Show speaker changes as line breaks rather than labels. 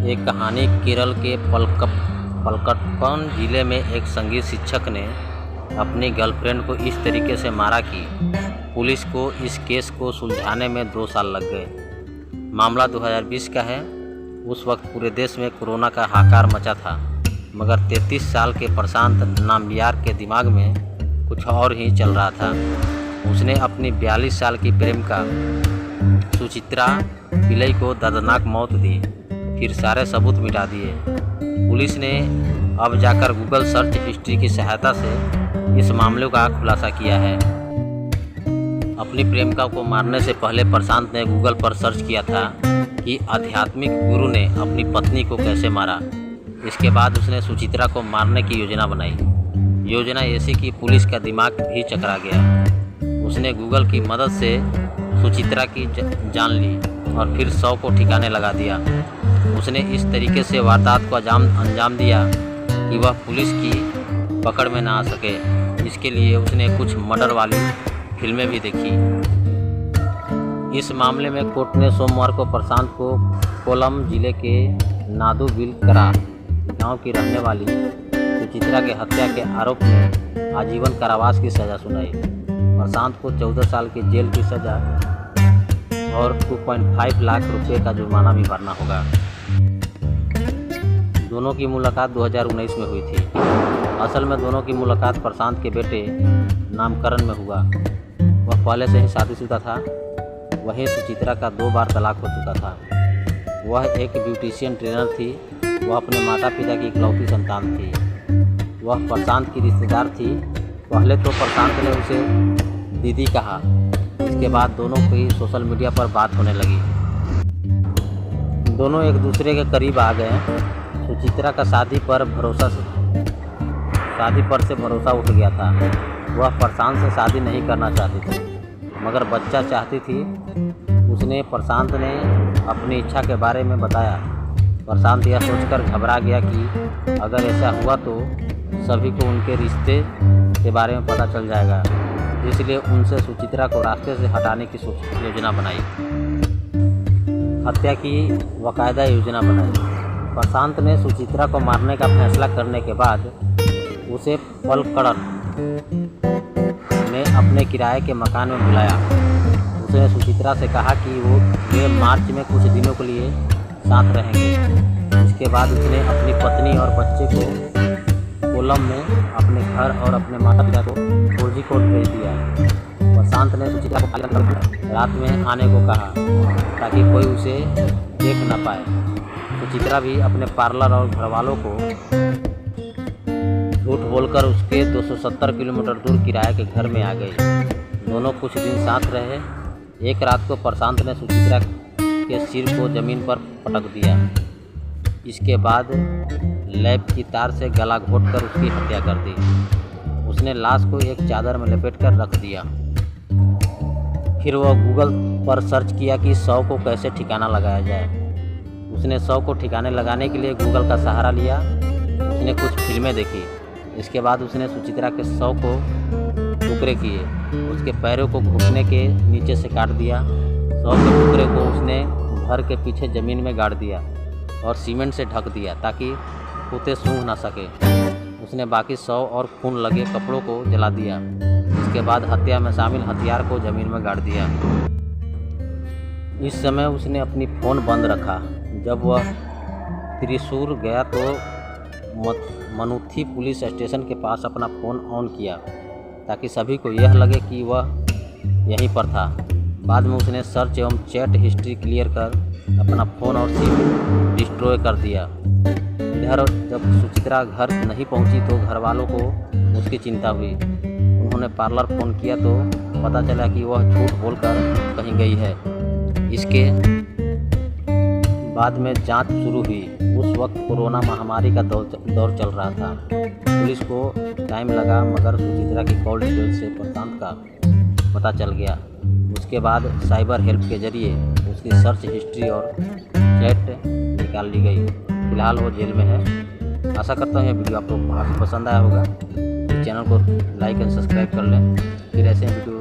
एक कहानी केरल के पलक्कड जिले में एक संगीत शिक्षक ने अपनी गर्लफ्रेंड को इस तरीके से मारा कि पुलिस को इस केस को सुलझाने में 2 साल लग गए। मामला 2020 का है। उस वक्त पूरे देश में कोरोना का हाहाकार मचा था, मगर 33 साल के प्रशांत नाम्बियार के दिमाग में कुछ और ही चल रहा था। उसने अपनी 42 साल की प्रेमिका सुचित्रा पिल्लई को दर्दनाक मौत दी, फिर सारे सबूत मिटा दिए। पुलिस ने अब जाकर गूगल सर्च हिस्ट्री की सहायता से इस मामले का खुलासा किया है। अपनी प्रेमिका को मारने से पहले प्रशांत ने गूगल पर सर्च किया था कि आध्यात्मिक गुरु ने अपनी पत्नी को कैसे मारा। इसके बाद उसने सुचित्रा को मारने की योजना बनाई। योजना ऐसी कि पुलिस का दिमाग भी चकरा गया। उसने गूगल की मदद से सुचित्रा की जान ली और फिर शव को ठिकाने लगा दिया। उसने इस तरीके से वारदात को अंजाम दिया कि वह पुलिस की पकड़ में ना आ सके। इसके लिए उसने कुछ मर्डर वाली फिल्में भी देखी। इस मामले में कोर्ट ने सोमवार को प्रशांत को कोल्लम जिले के नादुविलकरा गांव की रहने वाली सुचित्रा के हत्या के आरोप में आजीवन कारावास की सज़ा सुनाई। प्रशांत को 14 साल की जेल की सज़ा और 2.5 लाख रुपए का जुर्माना भी भरना होगा। दोनों की मुलाकात 2019 में हुई थी। असल में दोनों की मुलाकात प्रशांत के बेटे नामकरण में हुआ। वह पहले से ही शादीशुदा था। वहीं सुचित्रा का 2 बार तलाक हो चुका था। वह एक ब्यूटिशियन ट्रेनर थी। वह अपने माता पिता की इकलौती संतान थी। वह प्रशांत की रिश्तेदार थी। पहले तो प्रशांत ने उसे दीदी कहा। इसके बाद दोनों की सोशल मीडिया पर बात होने लगी। दोनों एक दूसरे के करीब आ गए। सुचित्रा का शादी पर से भरोसा उठ गया था। वह प्रशांत से शादी नहीं करना चाहती थी, मगर बच्चा चाहती थी। उसने प्रशांत ने अपनी इच्छा के बारे में बताया। प्रशांत यह सोचकर घबरा गया कि अगर ऐसा हुआ तो सभी को उनके रिश्ते के बारे में पता चल जाएगा। इसलिए उनसे सुचित्रा को रास्ते से हटाने की योजना बनाई। हत्या की बाकायदा योजना बनाई। प्रशांत ने सुचित्रा को मारने का फैसला करने के बाद उसे पलक्कड़ में अपने किराए के मकान में बुलाया। उसने सुचित्रा से कहा कि वे मार्च में कुछ दिनों के लिए साथ रहेंगे। इसके बाद उसने अपनी पत्नी और बच्चे को कोल्लम में अपने घर और अपने माता पिता को कोझिकोड भेज दिया। प्रशांत ने सुचित्रा को रात में आने को कहा ताकि कोई उसे देख न पाए। सुचित्रा भी अपने पार्लर और घरवालों को झूठ बोलकर उसके 270 किलोमीटर दूर किराए के घर में आ गई। दोनों कुछ दिन साथ रहे। एक रात को प्रशांत ने सुचित्रा के सिर को जमीन पर पटक दिया। इसके बाद लैब की तार से गला घोंटकर उसकी हत्या कर दी। उसने लाश को एक चादर में लपेटकर रख दिया। फिर वह गूगल पर सर्च किया कि शव को कैसे ठिकाना लगाया जाए। उसने शव को ठिकाने लगाने के लिए गूगल का सहारा लिया। उसने कुछ फिल्में देखी। इसके बाद उसने सुचित्रा के शव को टुकड़े किए। उसके पैरों को घुटने के नीचे से काट दिया। शव के टुकड़े को उसने घर के पीछे ज़मीन में गाड़ दिया और सीमेंट से ढक दिया ताकि कुत्ते सूंघ ना सके। उसने बाकी शव और खून लगे कपड़ों को जला दिया। इसके बाद हत्या में शामिल हथियार को ज़मीन में गाड़ दिया। इस समय उसने अपनी फ़ोन बंद रखा। जब वह त्रिशूर गया तो मनुथी पुलिस स्टेशन के पास अपना फ़ोन ऑन किया ताकि सभी को यह लगे कि वह यहीं पर था। बाद में उसने सर्च एवं चैट हिस्ट्री क्लियर कर अपना फ़ोन और सिम डिस्ट्रॉय कर दिया। इधर जब सुचित्रा घर नहीं पहुंची तो घर वालों को उसकी चिंता हुई। उन्होंने पार्लर फ़ोन किया तो पता चला कि वह झूठ बोलकर कहीं गई है। इसके बाद में जांच शुरू हुई। उस वक्त कोरोना महामारी का दौर चल रहा था। पुलिस को टाइम लगा, मगर सुचित्रा की कॉल डिटेल से प्रशांत का पता चल गया। उसके बाद साइबर हेल्प के जरिए उसकी सर्च हिस्ट्री और चैट निकाल ली गई। फिलहाल वो जेल में है। आशा करता हूँ यह वीडियो आपको काफ़ी पसंद आया होगा। इस चैनल को लाइक एंड सब्सक्राइब कर लें। फिर ऐसे वीडियो